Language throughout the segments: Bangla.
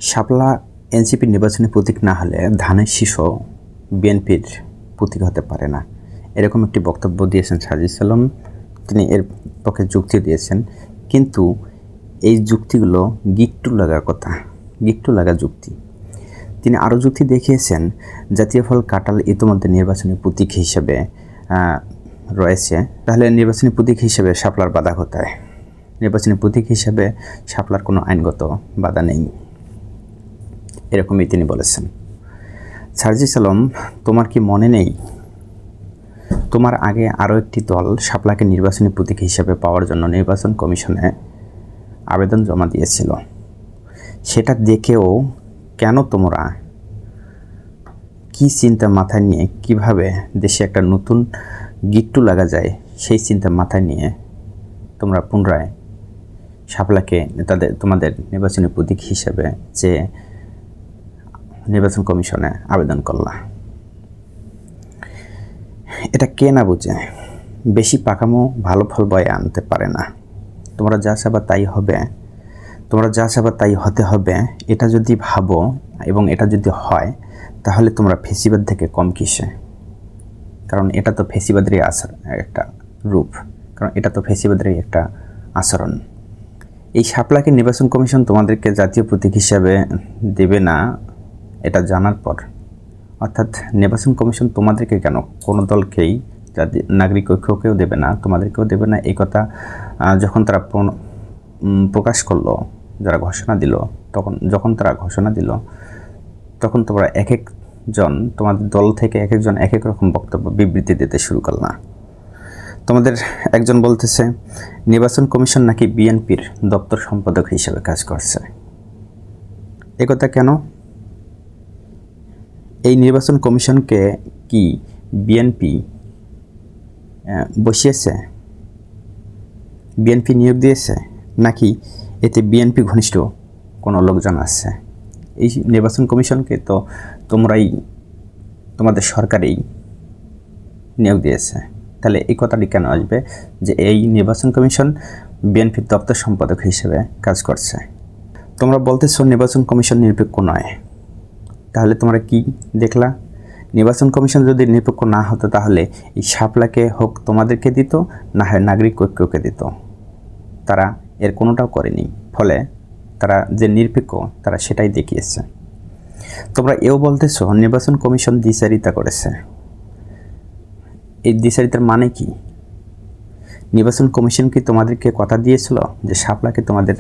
শাপলা এনসিপির নির্বাচনী প্রতীক না হলে ধানের শীষ বিএনপির প্রতীক হতে পারে না, এরকম একটি বক্তব্য দিয়েছেন সাজিদ আলম। তিনি এর পক্ষে যুক্তি দিয়েছেন, কিন্তু এই যুক্তিগুলো গিট্টু লাগার কথা, গিট্টু লাগা যুক্তি। তিনি আরও যুক্তি দেখিয়েছেন, জাতীয় ফল কাঁঠাল ইতিমধ্যে নির্বাচনী প্রতীক হিসেবে রয়েছে, তাহলে নির্বাচনী প্রতীক হিসেবে শাপলার বাধা কোথায়? নির্বাচনী প্রতীক হিসেবে শাপলার কোনো আইনগত বাধা নেই, এরকমই তিনি বলেছেন। সাজিদ আলম, তোমার কি মনে নেই তোমার আগে আরও একটি দল শাপলাকে নির্বাচনী প্রতীক হিসেবে পাওয়ার জন্য নির্বাচন কমিশনে আবেদন জমা দিয়েছিল? সেটা দেখেও কেন তোমরা কি চিন্তা মাথায় নিয়ে, কিভাবে দেশে একটা নতুন গিট্টু লাগা যায় সেই চিন্তা মাথায় নিয়ে তোমরা পুনরায় শাপলাকে তোমাদের নির্বাচনী প্রতীক হিসেবে যে নির্বাচন কমিশনে আবেদন করলা? এটা কে না বুঝে? বেশি পাকামো ভালো ফল বয়ে আনতে পারে না। তোমরা যা চাবা তাই হবে, তোমরা যা চাবা তাই হতে হবে, এটা যদি ভাবো এবং এটা যদি হয়, তাহলে তোমরা ফেসিবাদ থেকে কম কিসে? কারণ এটা তো ফেসিবাদেরই একটা রূপ, কারণ এটা তো ফেসিবাদেরই একটা আচরণ। এই শাপলাকে নির্বাচন কমিশন তোমাদেরকে জাতীয় প্রতীক হিসাবে দেবে না, এটা জানার পর, অর্থাৎ নির্বাচন কমিশন তোমাদেরকে কেন, কোনো দলকেই, নাগরিক ঐক্যকেও দেবে না, তোমাদেরকেও দেবে না, এই কথা যখন তারা প্রকাশ করলো, যারা ঘোষণা দিল, যখন তারা ঘোষণা দিল, তখন তোমরা এক একজন তোমাদের দল থেকে এক একজন এক এক রকম বক্তব্য বিবৃতি দিতে শুরু করল। তোমাদের একজন বলতেছে নির্বাচন কমিশন নাকি বিএনপির দপ্তর সম্পাদক হিসেবে কাজ করছে। একথা কেন? এই নির্বাচন কমিশনকে কি বিএনপি বসিয়েছে, বিএনপি নিয়োগ দিয়েছে, নাকি এতে বিএনপি ঘনিষ্ঠ কোনো লোকজন আছে? এই নির্বাচন কমিশনকে তো তোমাদের সরকারই নিয়োগ দিয়েছে। তাহলে এই কথাটি কেন আসবে যে এই নির্বাচন কমিশন বিএনপির দপ্তর সম্পাদক হিসেবে কাজ করছে? তোমরা বলতেছো নির্বাচন কমিশন নিরপেক্ষ নয়, তাহলে তোমরা কি দেখলা? নির্বাচন কমিশন যদি নিরপেক্ষ না হতো, তাহলে এই শাপলাকে হোক তোমাদেরকে দিত, না হয় নাগরিক ঐক্যকে দিত। তারা এর কোনোটাও করেনি, ফলে তারা যে নিরপেক্ষ তারা সেটাই দেখিয়েছে। তোমরা এও বলতেছো নির্বাচন কমিশন দ্বিচারিতা করেছে। এই দ্বিচারিতার মানে কি? নির্বাচন কমিশন কি তোমাদেরকে কথা দিয়েছিল যে শাপলাকে তোমাদের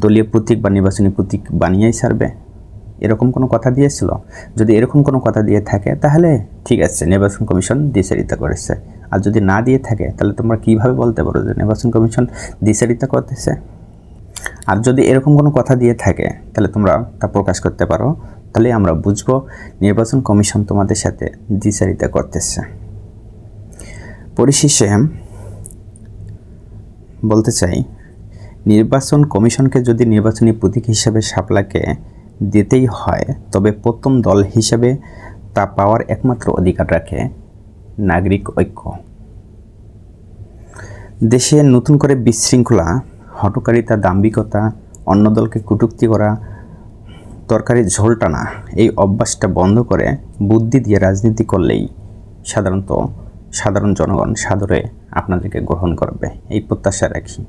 দলীয় প্রতীক বা নির্বাচনী প্রতীক বানিয়েই ছাড়বে? এরকম কোনো কথা দিয়েছিল? যদি এরকম কোনো কথা দিয়ে থাকে তাহলে ঠিক আছে, নির্বাচন কমিশন দ্বিচারিতা করেছে। আর যদি না দিয়ে থাকে, তাহলে তোমরা কিভাবে বলতে পারো যে নির্বাচন কমিশন দ্বিচারিতা করতেছে? আর যদি এরকম কোনো কথা দিয়ে থাকে, তাহলে তোমরা তা প্রকাশ করতে পারো, তাহলে আমরা বুঝবো নির্বাচন কমিশন তোমাদের সাথে দ্বিচারিতা করতেছে। পরিশেষে বলতে চাই, নির্বাচন কমিশনকে যদি নির্বাচনী প্রতীক হিসাবে শাপলাকে দিতেই হয়, তবে প্রথম দল হিসেবে তা পাওয়ার একমাত্র অধিকার রাখে নাগরিক ঐক্য। দেশে নতুন করে বিশৃঙ্খলা, হঠকারিতা, দাম্ভিকতা, অন্য দলকে কটূক্তি করা, তরকারি ঝোল টানা, এই অভ্যাসটা বন্ধ করে বুদ্ধি দিয়ে রাজনীতি করলেই সাধারণ জনগণ সাদরে আপনাদেরকে গ্রহণ করবে, এই প্রত্যাশা রাখি।